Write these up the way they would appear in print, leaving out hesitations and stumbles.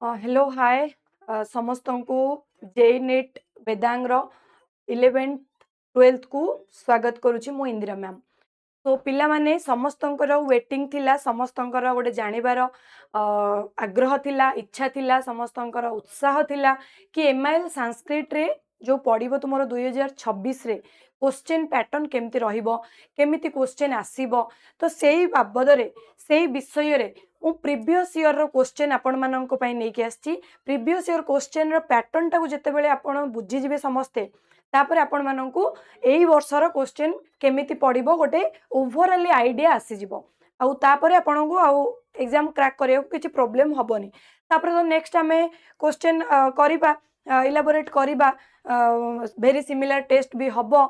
Hello hi समस्त को JEE net Vedang 11th 12th को स्वागत करुच्ची मु इंदिरा मैम। तो पिला माने समस्तंकर वेटिंग थिला, समस्तंकर गोटे जानिबार आग्रह थिला, इच्छा थिला, समस्तंकर उत्साह थिला कि एमआईएल संस्कृत रे जो पढ़िबो तुमरो 2026 रे क्वेश्चन पैटर्न केमती रहिबो, केमिति क्वेश्चन आसीबो। तो सेही बाबद रे सेही विषय रे मु प्रीवियस ईयर रो क्वेश्चन आपण माननको पई नै कि आछि। प्रीवियस ईयर क्वेश्चन रो पैटर्न टाको जते बेले आपण बुझी जिवे समस्ते, तापर आपण माननको एई वर्षर क्वेश्चन केमिति पढ़िबो गोटे ओवरऑल आईडिया आसी जिवो। आउ तापरे आपनको आउ एग्जाम क्रैक करियो किछि प्रॉब्लम हबोनी। तापरे तो नेक्स्ट हमें क्वेश्चन करिबा, इलाबोरेट करिबा, वेरी सिमिलर टेस्ट भी हबो।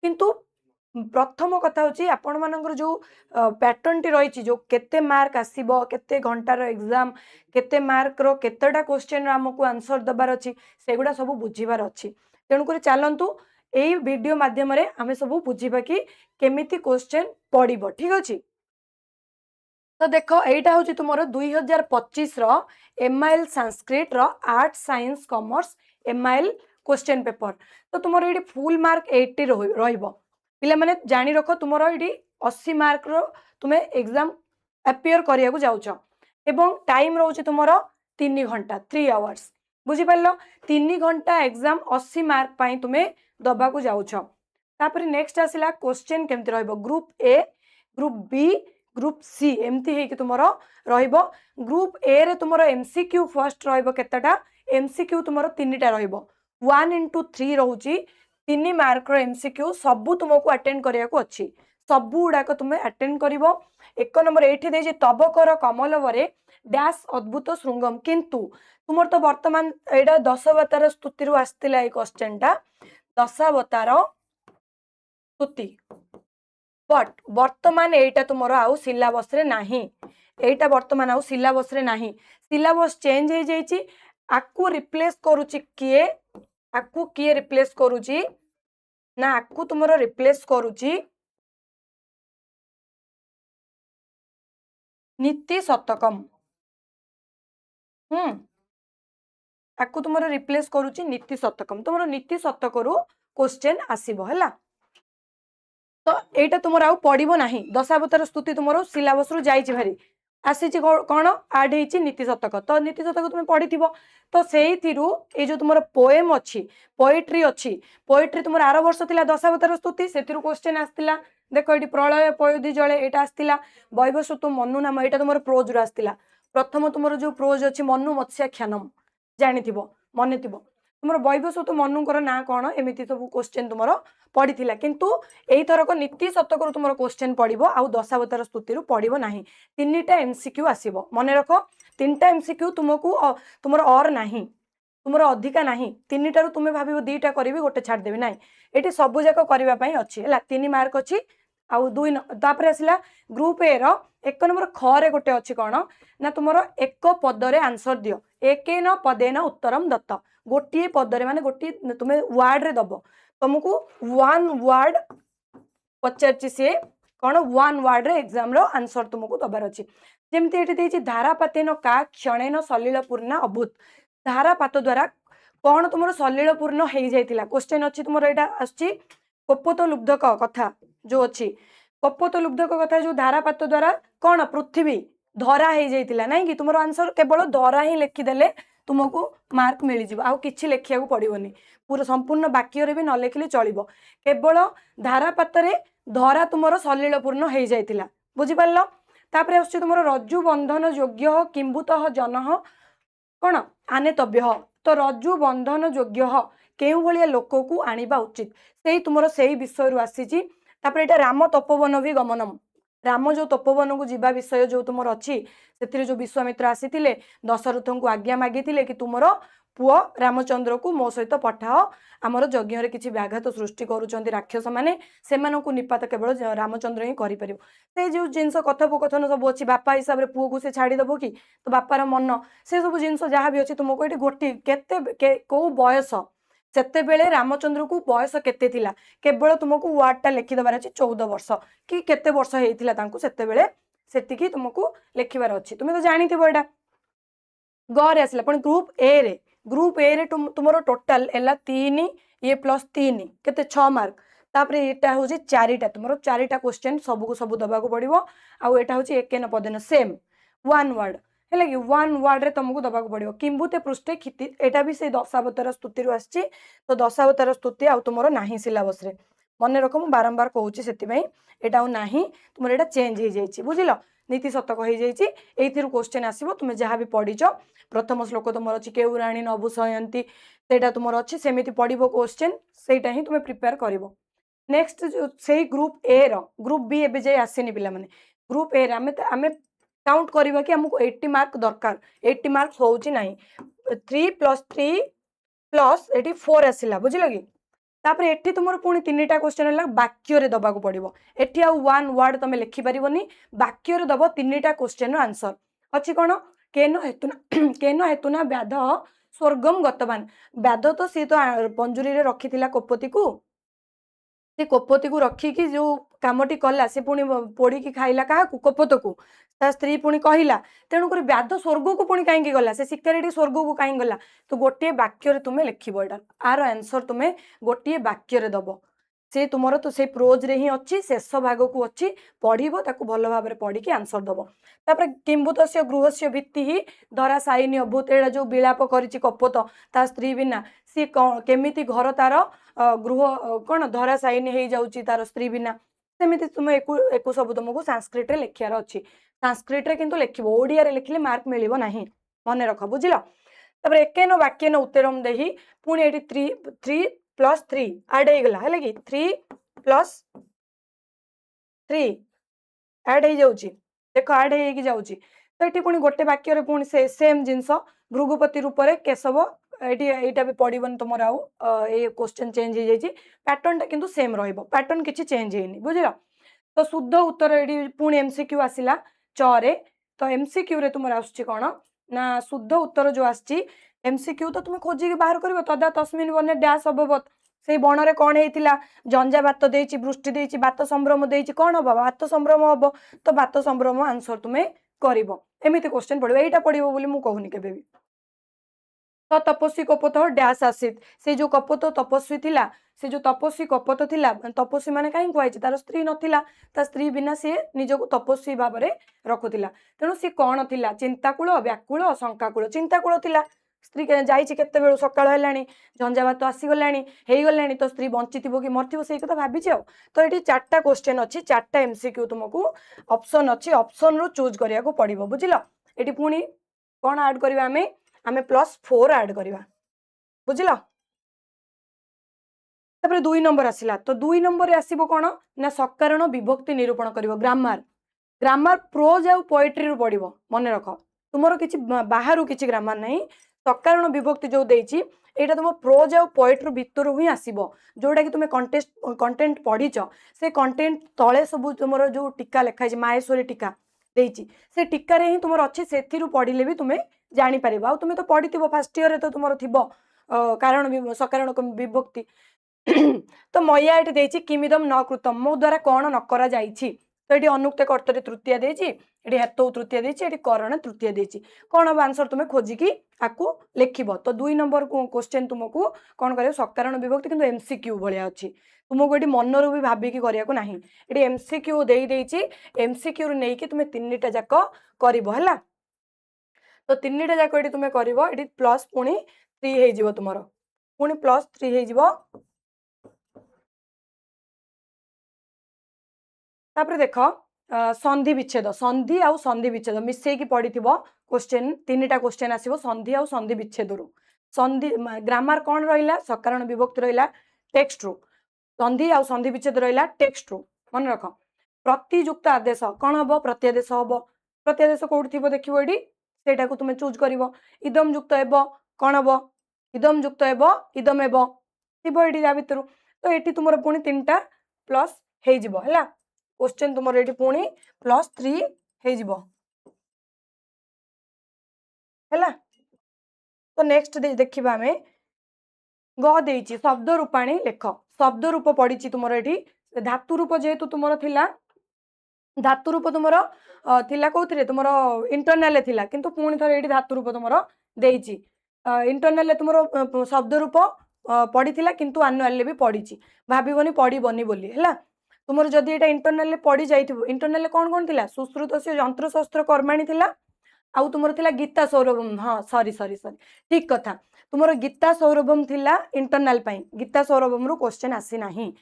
किंतु प्रथम कथा होची आपण मानकर जो पैटर्न टी रही जो केते मार्क आसीबो, केते घंटार एग्जाम, केते मार्क रो केतेटा क्वेश्चन हमको आंसर दबार अछि, सेगुडा सब बुझिबार अछि। तेणुकर चलतु यही वीडियो माध्यम आम सब बुझा कि केमिति क्वेश्चन पड़ो। ठीक अच्छे, तो देख यहाँ हूँ तुम 2025 MIL Sanskrit art science commerce MIL question paper. तो तुम ये फुल मार्क 80 पिला माने जानी रख तुम ये 80 मार्क रो तुम्हें एग्जाम अपियर करिया को जाउछ एवं टाइम रोचे तुम 3 घंटा 3 आवर्स। बुझिपार 3 घंटा एग्जाम 80 मार्क पाई तुम्हें दबा को जाउछ। तापर नेक्स्ट आसिला क्वेश्चन केमती रहइबो, group A, group B, group C एमती है कि तुमरो रहइबो। ग्रुप ए रे तुमरो एमसीक्यू फर्स्ट रहइबो, केतेटा एमसीक्यू तुमरो 3टा रहइबो। 1 into 3 रहउची 3 मार्क रो एमसीक्यू सबु तुमको अटेंड करिया को अछि। सबु उडाक तुमे अटेंड करिवो। एक नंबर एठी देजी तबकर कमलवरे डैश अद्भुत श्रृंगम, किंतु तुमर तो वर्तमान एडा दशावतार स्तुति रु आस्तिला ए क्वेश्चनटा दशावतार स्तुति, बट वर्तमान एटा तुमरो आउ सिलेबस रे नाही। एटा वर्तमान आउ सिलेबस रे नाही, सिलेबस चेंज हो जाईची। आकु रिप्लेस करूची किए, आकु किए रिप्लेस करूची ना, आकु तुमरो रिप्लेस करूची नीति शतकम। आकु तुमरो रिप्लेस करूची नीति शतकम। तुमरो नीति शतकरू क्वेश्चन आसीबो हैला। तो एटा तुमरो आउ पढ़िबो नाही, दशावतार स्तुति तुमरो सिलेबस रु जाईची भारी आसीची। कोन ऐड हेची नीति शतक, तो नीति शतक तुम पढ़िथिबो। तो सेही थिरु ए जो तुमरो पोएम अछि, पोएट्री अछि, पोएट्री तुमरो आरो वर्ष थिला दशावतार स्तुति, सेथिरु क्वेश्चन आस्तिला। देखो एटी प्रलय पयोधि जळे एटा आस्तिला। वैवस्वत मनु नाम एटा तुमरो प्रोज रु आस्तिला। प्रथम तुमरो जो प्रोज अछि मनु मत्स्याख्यानम जानिथिबो, मनेथिबो। तुमरो वैवस्वत मनुकर ना कोन एमिति सब क्वेश्चन तुमरो पढ़िथिला। किंतु एई थरक नीति शतकरू तुमरो क्वेश्चन पढ़िबो, आउ दशावतार स्तुतिरु पढ़िबो नाही। 3टा एमसीक्यू आसीबो, मने रखो 3टा एमसीक्यू तुमको तुमरो और नाही, तुमरो अधिका नाही। 3टा रु तुमे भाबिबो 2टा करबी गोटे छाड़ देबी नाही, एटी सब जाक करबा पई अछि हैला। 3 मार्क अछि आउ 2 तापर आसिला ग्रुप ए रो 1 नंबर ख रे गोटे अछि कोन ना, तुमरो एक पद रे आंसर दियो। एकेन पदेन उत्तरम दत्त, गोटी पद रे माने गोटी तुमे वर्ड रे दबो। तुमको 1 वर्ड पचारची से कोन 1 वर्ड रे एग्जाम रो आंसर तुमको दबार अछि। जेमति एठी देछि धारापातेन का क्षणेन सलिलपूर्ण अभूत। धारापात द्वारा कोन तुमरो सलिलपूर्ण हेइ जाइतिला। क्वेश्चन अछि तुमरो एटा आछि कपोत लुब्धक कथा जो अछि, कपोत लुब्धक कथा जो धारापात द्वारा कोन पृथ्वी धरा हेइ जाइतिला नै कि तुमरो आंसर केवल धरा ही लिखि देले तुमको मार्क मिलि जिवो, आउ किछि लेखिया को पड़िबोनी। पूरा संपूर्ण वाक्य रे भी न लेखिले चलिबो, केवल धारापात रे धरा तुमरो सलिलपूर्ण हेइ जाइतिला। बुझि पारलो। तापरे आछि तुमरो रज्जु बंधन योग्य किंबुतः जनः कोन आनेतव्य। तो रज्जु बंधन योग्य केउ भलिया लोक को आनिबा उचित, सेही तुमरो सेही विषय रु आसीची। तापरे एटा राम तपोवन भी गमनम, राम जो तपोवन को जीवा विषय जो तुमर अच्छी से जो विश्वामित्र आसीथिले दशरथ को आज्ञा मागिथिले कि तुमरो पुओ रामचंद्र को मो सहित पठाओ, आमर यज्ञ रे किछि व्याघात सृष्टि करूचंती राक्षस माने, सेमानकु निपात केवल रामचंद्र ही करि परिबो। से जो जिंस कथोपकथन सब अछि बापा हिसाब रे पुओ को से छाड़ी दबो कि, तो बापार मन से सब जिंस जहाँ भी अछि तुमको एटी गोटी केते को बयस सेते बेले रामचंद्र को बयस केते थिला, केवल तुमको वर्ड टा लिखि दबार अछि 14 वर्ष कि केते वर्ष हेइथिला तांको सेते बेले, सेतिकी तुमको लिखिबार अछि। तुमे तो जानिथिबो एटा। ग रे आसला पण ग्रुप ए रे तुमरो टोटल एला 3 ये प्लस 3 केते 6 मार्क तापरे एटा होची चारिटा तुमरो चारिटा क्वेश्चन सब को सब दबा को पड़िबो आ एटा होची एकेन पदेन सेम वन वर्ड है कि वन वर्ड रे तुमको दबा को पड़िबो किंबुते पृष्ठे खिति एटा भी से दशावतार स्तुति रु आछि तो दशावतार स्तुति आ तुमरो नाही सिलेबस रे मन रख मु बारंबार कहूची सेति पई एटा नाही तुमरो एटा चेंज हो जाईची बुझिलो नीति शतक हो जाईची एथिरु क्वेश्चन आसीबो तुमे जहा भी पढिचो प्रथम श्लोक तुमरो अछि केउराणी नभूषयंती सेटा तुमरो अछि सेमिति पढिबो क्वेश्चन सेटा ही तुमे प्रिपेयर करिवो नेक्स्ट से ग्रुप ए रो ग्रुप बी एबे जे आसेनी पिला माने ग्रुप ए रे आमे काउंट करबा कि हमको 80 मार्क दरकार 80 मार्क होउची नाही 3 + 3 प्लस एटी 4 आसिला बुझिलो कि तापर एठी तुमर पुणी तीनटा क्वेश्चन हला वाक्य रे दबा को पड़िबो एठी आ वन वर्ड तमे लिखि परिबोनी वाक्य रे दबो तीनटा क्वेश्चन रो आंसर अछि कोन केन हेतुना व्याध स्वर्गम गतवान व्याध तो सी तो पंजुरी रे रखिथिला कोपति को से कोपति को रखिकी जो कामटी कला से पुणी पोड़ी की खाइला क्या कोपत को ता स्त्री पुणी कहला तेणुक व्याध स्वर्ग को पुणी कहीं गला से शिकारी स्वर्ग को कहीं गला तो गोटे वाक्य तुम्हें लिखब एटा आर आंसर तुम्हें गोटे वाक्य दब से तुम तो से प्रोज रे ही अच्छी शेष भाग को अच्छी पढ़व ताकू भल भाव पढ़ी आंसर दब तापर किंबुत गृहस्य भित्ति ही धरा साइनी अभूत एड़ा जो विलाप करिछि कपोत ता स्त्री बिना सी केमिति घर तार गृह कौन धरा साइनी हो जाउछि तार स्त्री बिना सेमिति तुम एको सब तुमको संस्कृत रे लिखियार अच्छी संस्कृत रे किंतु लिखिबो ओडिया रे लिखिले मार्क मिलिबो नाही मन रख बुझिलो तापर एकेन वाक्यन उत्तरम देही पुणी एटी 3 + 3 ऐड हो गला है कि 3 + 3 ऐड हो जाउची देखो ऐड हो जाउची तो ये पुणी गोटे वाक्य रे पुणी से सेम जिंस भृगुपति रूप रे केशव एटा भी पड़बन तुम आउ ये क्वेश्चन चेंज हो जाइए पैटर्न टा किंतु सेम रहइबो पैटर्न किछि चेंज हेनी बुझिलो तो शुद्ध उत्तर एडी पुणी एमसीक्यू आसिला 6 रे तो एमसीक्यू रे तुमर आछी कोन ना शुद्ध उत्तर जो आछी एमसीक्यू तो तुम खोजी के बाहर करबो तदा तस्मिन बने डैश अभवत से बण रे कोन हेतिला जंजा बात देइछि वृष्टि देइछि बात संभ्रम देइछि कोन हबो बात संभ्रम हबो तो बात संभ्रम आंसर तुमे करिवो एमिति क्वेश्चन पड़िबो एटा पड़िबो बोली मु कहूनी केबे भी तो तपस्वी कपोत डैश आसित से जो कपोत तपस्वी थिला से जो तपस्वी कपोत थिला तपस्वी माने काई कहै तार स्त्री नथिला ता स्त्री बिना से निजको तपस्वी भाव रे रखुथिला तेणु से कोन थिला चिंताकुल व्याकुल शंकाकुल चिंताकुल थिला स्त्री जाइछि केते बेलु सकाळ हेलाणी झंझावात आसी गलाणी हेई गलाणी तो स्त्री बंचिथिबो कि मरथिबो सेई कथा भाबिछि तो एटी चारटा क्वेश्चन अछि चारटा एमसीक्यू तुमको ऑप्शन अछि ऑप्शन रो चूज करिया को पड़िबो बुझिलो एटी पुणी कोन ऐड करबा हमें +4 ऐड करवा बुझिला तापर 2 नंबर आसिला तो 2 नंबर रे आसीबो कोन ना सकारण विभक्ति निरूपण करिवो ग्रामर ग्रामर प्रोज आ पोएट्री रु पड़िवो मन रख तुमरो किछि बाहरु किछि ग्रामर नहीं सकारण विभक्ति जो देइछि एटा तुम प्रोज आ पोएट्री भितर ही आसीबो जोडा कि तुमे कंटेंट पढिचो से कंटेंट तळे सब तुमरो जो टीका लेखाइ माहेश्वरी टीका देइछि से टीका रे ही तुमरो अछि सेथिरु पढिले भी तुमे जानी परिबा तुमे तो पढिथिबो फर्स्ट ईयर रे तो तुमरो थिबो कारण सकारण विभक्ति तो मया एटी देइछि किमिदम न कृतम मो द्वारा कोन न करा जाइछि तो एटी अनुक्त कर्तरी तृतीय देइछि एटी हेतु तृतीय देइछि एटी करण तृतीय देइछि कोन अब आंसर तुमे खोजि की आकु लेखिबो तो 2 नंबर क्वेश्चन तुमको कोन करियो सकारण विभक्ति किंतु एमसीक्यू भलिया अछि तुमको एटी मनरु भी भाबी की करिया को नाही एटी एमसीक्यू देइ देइछि एमसीक्यू रु नै कि तुमे तीनटा जाक करिवो हला तो तीनटा जाक एटी तुमे करिवो एटी प्लस पुणी 3 हे जिवो तुमरो पुणी +3 हे जिवो तापर देख संधि विच्छेद संधि आउ संधि विच्छेद मिसई की पड़िथिबो क्वेश्चन तीनटा क्वेश्चन आसीबो संधि आउ संधि विच्छेद रु संधि ग्रामर कोन रहिला सकारण विभक्ति रहिला टेक्स्ट रु संधि आउ संधि विच्छेद रहिला टेक्स्ट रु मन रख प्रतियुक्त आदेश कोन हबो प्रत्यादेश हबो प्रत्यादेश कोड थिबो देखिबो एडी सेटा को तुमे चूज करिवो इदम युक्त हेबो कोन हबो इदम युक्त हेबो इदम हेबो थिबो एडी जा भितरु तो एटी तुमरो पुणी तीनटा प्लस हे जिवो हला क्वेश्चन तुम ये पुणी +3 हे जिवो हैला तो नेक्स्ट देखिबा हमें ग देइछि शब्द रूपाणी लेख शब्द रूप पड़ी तुमर ये धातु रूप जेहेतु तुमर थिला धातु रूप तुमर थिला कोउथिरे तुमर इंटरनल थिला किंतु पुणी थरे एठी धातु रूप तुमर देइची इंटरनल तुमर शब्द रूप पढ़ी किंतु आनुअल भी पढ़ी भाविबनी पढ़बनी बोली है तुमर जदि एटा इंटरनल पढ़ी जाइथिबो इंटरनल कौन कौन थिला सुश्रुत से यंत्र शस्त्र कर्माणी थिला आउ तुमर थिला गीता सौरभम हाँ सॉरी सॉरी सॉरी ठीक कथा तुमर गीता सौरभम थिला इंटरनल पई गीता सौरभम रु क्वेश्चन आसी नाही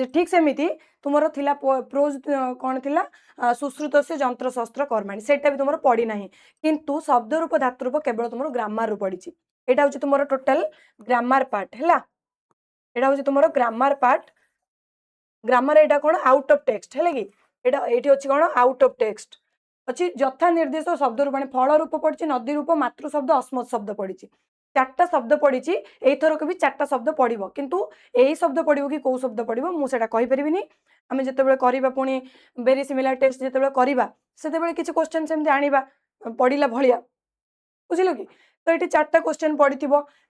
ठीक सेमिति तुमर थिला प्रोज कौन थिला सुश्रुत से यंत्र शस्त्र कर्माणी सेटा भी तुमर पढ़ी नाही किंतु शब्द रूप धातु रूप केवल तुमर ग्रामर रु पढ़ी एटा होची तुमर टोटल ग्रामर पार्ट हैला एटा होची तुमर grammar part grammar Etah cone out of text हैला कि एटा एठी होची कोन आउट ऑफ टेक्स्ट अच्छी यथा निर्देश शब्द रूप माने फल रूप पड़ी नदी रूप मातृ शब्द अस्मत् शब्द पड़ी चार्टा शब्द पड़ी एथरक भी चार्टा शब्द पड़ो किंतु यही शब्द पड़ो कि कौ शब्द पड़ो मुझे कहीपरि आम जिते करवा पुणी वेरी सिमिलर टेस्ट जिते करवा से किसी क्वेश्चन सेमती आनिबा पढ़ला भलिया बुझिल कि तो ये चार्टा क्वेश्चन पड़ी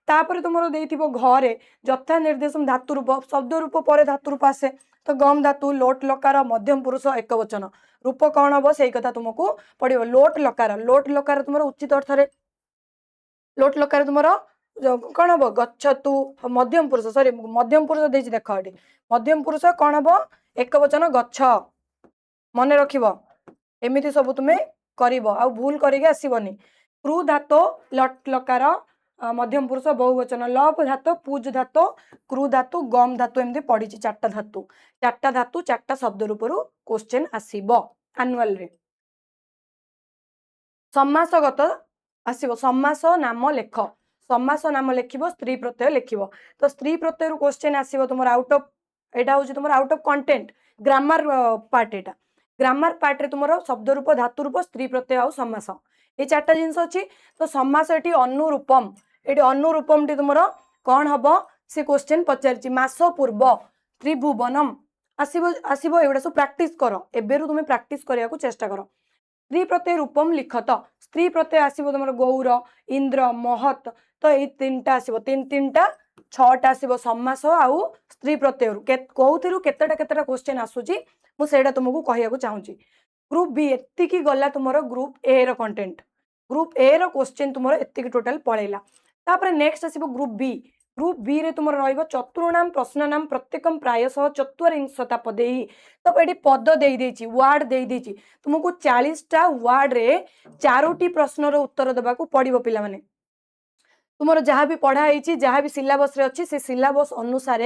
तापर तुम देथिबो घरे यथा निर्देश धातु रूप शब्द रूप पर धातु रूप आसे तो गम धातु लोट लकार मध्यम पुरुष एक वचन रूप कौन हम से कथा तुमको पड़ो लोट लकार तुम उचित अर्थ लोट लकार तुम कौन हम गच्छतु मध्यम पुरुष सॉरी मध्यम पुरुष देख ये मध्यम पुरुष कौन हम एक वचन गच्छ मन रख एमती सब तुम्हें कर भूल करके आसबनी क्रू धातु लट लकार मध्यम पुरुष बहुवचन लभ धातु पूज धातु क्रू धातु गम धातु एमती पड़ी चार्टा धातु चार्टा शब्द रूप क्वेश्चन आसीबो एनुअल रे समासगत आसीबो समास नाम लेख समास नाम लेखिबो स्त्री प्रत्यय लेखिबो तो स्त्री प्रत्यय रु क्वेश्चन आसीबो तुमर आउट ऑफ एटा होची तुमर out of content grammar part एटा ग्रामर पार्ट रे तुमर शब्द रूप धातु रूप स्त्री प्रत्यय आ समास ये चार्टा जिनस अच्छी तो समास ये अनुरूपम ये अनुरूपम टी तुम कौन हम से क्वेश्चन पचार मास पूर्व त्रिभुवनम आसब आसब एगुड़ा सब प्राक्ट कर एवं तुम प्राक्ट करने को चेष्टा कर स्त्री प्रत्यय रूपम लिखत स्त्री प्रत्यय आसब तुम गौर इंद्र महत तो ये तीन टा आसब तीन टा छटा आसब समास आउ स्त्री प्रत्यय कौन केतेटा क्वेश्चन आसूची मुझे तुमको कहूँ चाहूँगी ग्रुप बी एतिकी गला तुम ग्रुप ए रो कंटेंट ग्रुप ए रो क्वेश्चन तुम एतिकी टोटल पळेला तापर नेक्स्ट आसीबो ग्रुप बी रे तुम रहिबो चतुर्णाम प्रश्ननाम प्रत्येकम प्रायशः चतुर्विंशता पदेहि तो ये पद दे देछि वर्ड दे देछि तुमको 40टा वर्ड रे 4टी प्रश्न रो उत्तर देबा को पड़िबो पिला माने तुमर जहाँ भी पढ़ाई जहाँ भी सिलेबस रे अच्छी से सिलेबस अनुसार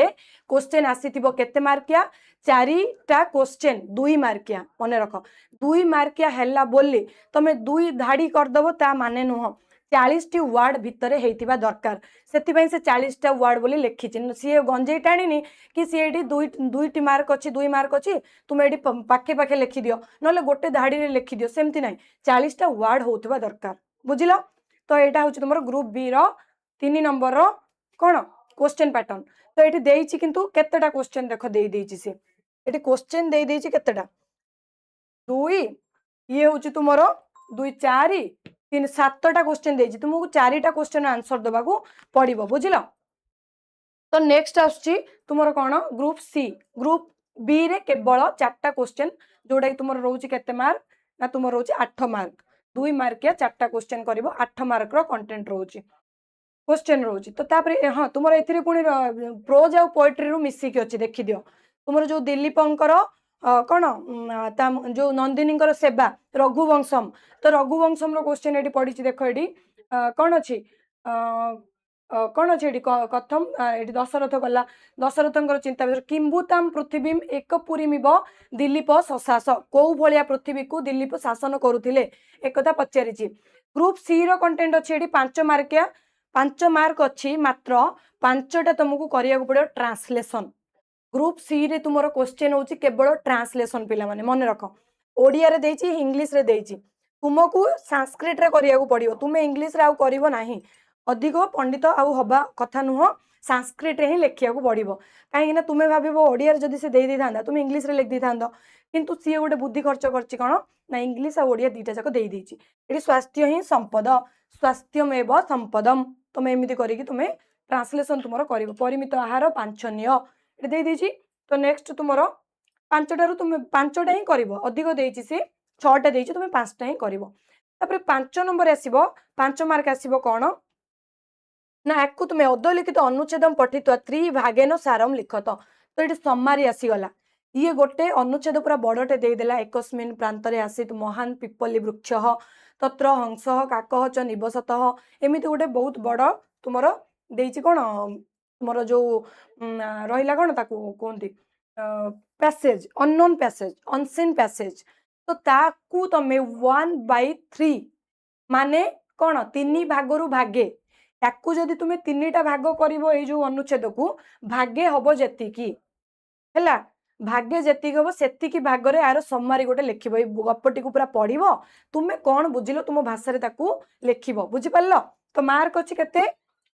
क्वेश्चन आसीथिबो केते मार्किया 4टा क्वेश्चन 2 मार्किया मन रख 2 मार्किया हैला बोली तमे 2 धाड़ी करदबो ता माने नुह 40टी वर्ड भितर हेतिबा दरकार सेति से 40टा वर्ड बोली लिखि सी गंजेई टाणी कि सी एटी 2टी मार्क अच्छी 2 मार्क अच्छी तुम ये पाखे पाखे लिखि दियो नले गोटे धाड़ी रे लिखि दियो सेमती नाही 40टा वर्ड होतिबा दरकार बुझिला तो यहाँ हूँ तुम ग्रुप बी रो 3 नंबर रो कौन क्वेश्चन पैटर्न तो ये देइछि किंतु केतेटा क्वेश्चन देख देइछि से ये क्वेश्चन देइछि केतेटा 2 ये हूँ तुम 2 4 3 7टा क्वेश्चन देइछि तुमको 4टा क्वेश्चन आंसर देबा को पड़िबो बुझिलो तो नेक्स्ट आछि तुमरो कौन ग्रुप सी ग्रुप बी रे केवल 4टा क्वेश्चन जोडा तुम रोचे केते मार्क ना तुम रोचे 8 मार्क 2 मार्किया 4टा क्वेश्चन करिवो 8 मार्क रो कंटेंट रोचे क्वेश्चन रोचे तो तापरे हाँ तुम एथिरे पुणी प्रोज आ पोएट्री रु मिसिक अच्छी देखि दियो तुम जो दिलीपंकर कौन जो नंदिनी सेवा रघुवंशम तो रघुवंशम रो क्वेश्चन ये पड़ी देख ये कौन अच्छी कौन अच्छे कथम ये दशरथ गला दशरथ चिंता विषय किंबुताम पृथ्वी एक पुरीमिब दिलीप शशास कौ भाया पृथ्वी को दिलीप शासन करुले एक पचारि ग्रुप सी रो कंटेंट अच्छी ये 5 मार्किया 5 मार्क अच्छी मात्र 5टा तुमको करिया पड़ो ट्रांसलेशन ग्रुप सी रे तुम क्वेश्चन होची केवल ट्रांसलेशन पिला माने मन रख ओडिया रे देइची इंग्लिश रे देइची तुमको संस्कृत रे करिया पड़ो तुमे इंग्लिश रे आउ करिवो नाही अधिक पंडित आउ हवा कथा नुह संस्कृत रे ही लिखिया पड़ो कहीं तुम्हें भाव ओडिया जदि से दे था तुम इंग्लिश रे लिख दी था किंतु सी गोटे बुद्धि खर्च कर कौन ना इंग्लिश आ ओडिया 2टा जाक दे देइची एटी स्वास्थ्य ही संपद स्वास्थ्यमेव संपदम तुम्हें एमती करी तुम्हें ट्रांसलेशन तुम कर परिमित आहार पांचनीय ये दे देइची तो नेक्स्ट तुम ପାଞ୍ଚଟାରୁ ତୁମେ ପାଞ୍ଚଟା ହିଁ କରିବ, ଅଧିକ ଦେଇଛି ସେ 6ଟା ଦେଇଛି, ତୁମେ 5ଟା ହିଁ କରିବ। ତାପରେ 5 ନମ୍ବର ଆସିବ, 5 ମାର୍କ ଆସିବ କ'ଣ ନା ଆକୁ ତୁମେ ଅଦଲିଖିତ ଅନୁଚ୍ଛେଦम ପଠିତ୍वा ତ୍ରିଭାଗେନ ସାରମ୍ ଲିଖତ। ତ ଏଠି ସମାରି ଆସିଗଲା। ଇଏ ଗୋଟେ ଅନୁଚ୍ଛେଦ ପୁରା ବଡ଼ଟେ ଦେଇଦେଲା, एकस्मिन् प्रान्तरे आसीत् महान् पिप्पली वृक्षः तत्र हंसः काकः च निवसतः। एमिति गोटे बहुत बड़ तुमर देइछि कोन तुमर जो रहिला कोन ताकू कोंती passage, unknown passage, unseen passage. तो ताकू तमे 1/3 माने कोन 3 भागरु भागे, ताकू जदि तुमे 3टा भाग करिवो ए जो अनुच्छेद को भागे हबो जेतिकी हैला, भाग्य जेतिक हम सेतिकी भागरे यार सम्मारी गोटे लिखिबो, ए गपटी को पूरा पढ़िबो, तुमे कोन बुझिलो तुम भाषा रे ताकू लिखिबो, बुझि पारलो। तो मार्क अछि केते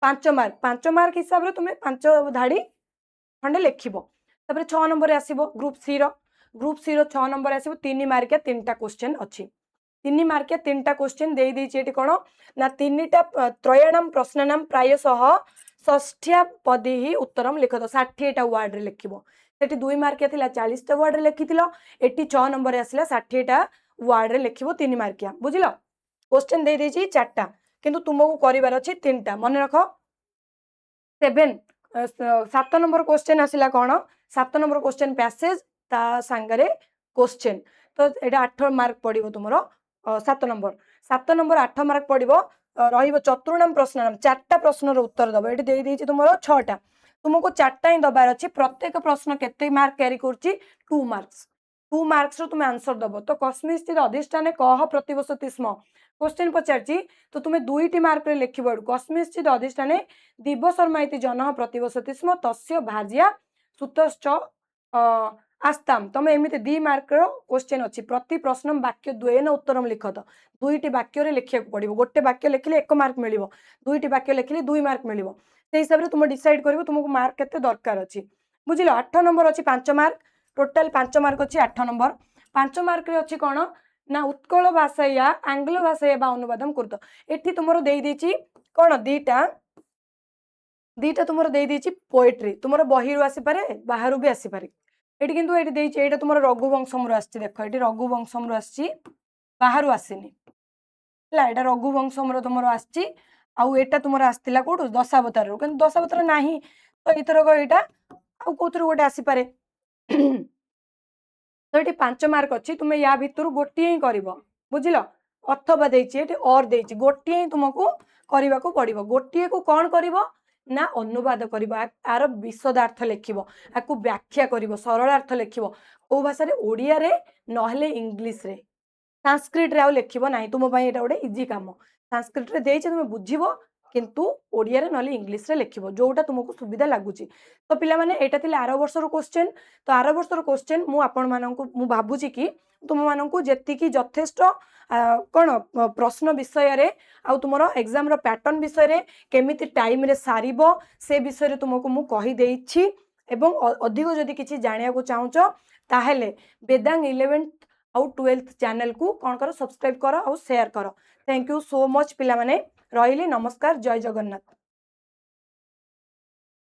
5 मार्क, 5 मार्क हिसाब रे तुमे 5 धाड़ी खंडे लिखिबो। तापर 6 नंबर रे आसीबो ग्रुप सी रो, ग्रुप सी रो 6 नंबर रे आसीबो 3 मार्क या 3टा क्वेश्चन अछि, 3 मार्क या 3टा क्वेश्चन देई दैछि। एटी कोन ना 3टा त्रयाणाम प्रश्नानाम प्रायशः षष्ठ्या पदी ही उत्तरम लिखत, 60टा वर्ड रे लिखिबो। सेठी 2 मार्क थिला 40टा वर्ड रे लिखिथिलो, एटी 6 नंबर रे आसिला 60टा वर्ड रे लिखिबो 3 मार्किया, बुझिलो। क्वेश्चन देई दैछि 4टा, किंतु तुमको करिवार अछि 3टा, मन रखो। 7 नंबर क्वेश्चन आसिला कोन 7 नंबर क्वेश्चन पैसेज ता संगरे क्वेश्चन, तो एटा 8 मार्क पड़िबो तुमरो 7 नंबर। 7 नंबर 8 मार्क पड़िबो रहिबो चतुर्णाम प्रश्न, 4टा प्रश्न रो उत्तर दबो। एटी देई दैछि तुमरो 6टा, तुमको 4टा ही दबार अछि। प्रत्येक प्रश्न केते मार्क कैरी करछि 2 मार्क्स, 2 मार्क्स रो तुमे आंसर दबो। तो कस्मिंश्चित् अधिष्ठाने कह प्रतिवसति स्म क्वेश्चन पचारछि, तो तुमे 2टी मार्क रे लिखिबो कस्मिंश्चित् अधिष्ठाने दिव शर्मा इति जनः प्रतिवसति स्म तस्य भाज्या सुतश्च आस्ताम। तमे एमिति 2 मार्क रो क्वेश्चन अछि, प्रति प्रश्न वाक्य द्वयेन उत्तरम लिखत। 2टी वाक्य रे लिखिया पड़िबो, गोटे वाक्य लिखिले 1 मार्क मिलिबो, 2टी वाक्य लिखिले 2 मार्क मिलिबो। से हिसाब रे तुम डिसाइड करिवो तुमको मार्क केते दरकार अछि, बुझिलो। 8 नंबर अछि 5 मार्क, टोटल 5 मार्क अछि 8 नंबर। 5 मार्क रे अछि कोन ना उत्कल भाषा या आंग्ल भाषा बा अनुवादम करतो। एठी तुमरो देई देछि कोन दीटा तुमरो देई देछि पोएट्री, तुमरो बही रु आसी पारे बाहरु भी आसी पारे। एठी किंतु एठी देछि एटा तुमरो रघुवंशम रु आछि, देखो एठी रघुवंशम रु आछि, बाहरु आसीनी ला, एटा रघुवंशम रो तुमरो आछि। आउ एटा तुमरो आस्तिला कोठु दशावतार रो, किंतु दशावतार नाही, तो इथर को एटा आउ कोथुर गोटे आसी पारे। तो एटी 5 मार्क अछि, तुमे या भितरु गोटी ही करिवो, बुझिलो। अथवा देछि एटी और देछि, गोटी ही तुमको करिवा को पड़िवो। गोटी को कोन करिवो ना अनुवाद करिवो, आर विशदार्थ लिखिवो, आकु व्याख्या करिवो, सरलार्थ लिखिवो। ओ भाषा रे ओडिया रे नहले इंग्लिश रे, संस्कृत रे आउ लिखिवो नाही। तुम पई एटा गोटे इजी काम, संस्कृत रे देछि तुमे बुझिवो, किंतु ओडिया रे नहले इंग्लिश रे लिखिवो, जोटा तुमको सुविधा लागुची। तो पिला माने एटा थिला आरो वर्षर क्वेश्चन। तो आरो वर्षर क्वेश्चन मु आपण माननकु मु भाबुची कि तुम माननकु जेतिकी यथेष्ट कोन प्रश्न विषय रे आउ तुमरो एग्जाम रो पैटर्न विषय रे केमिति टाइम रे सारिबो से विषय रे तुमको मु कहि देछि। एवं अधिक जदि किछि जानिया को चाहुचो ताहेले वेदांग 11th आउ 12th चैनल को कौन करो सब्सक्राइब करो और शेयर करो। थैंक यू सो मच पिला माने, रहिली नमस्कार, जय जगन्नाथ।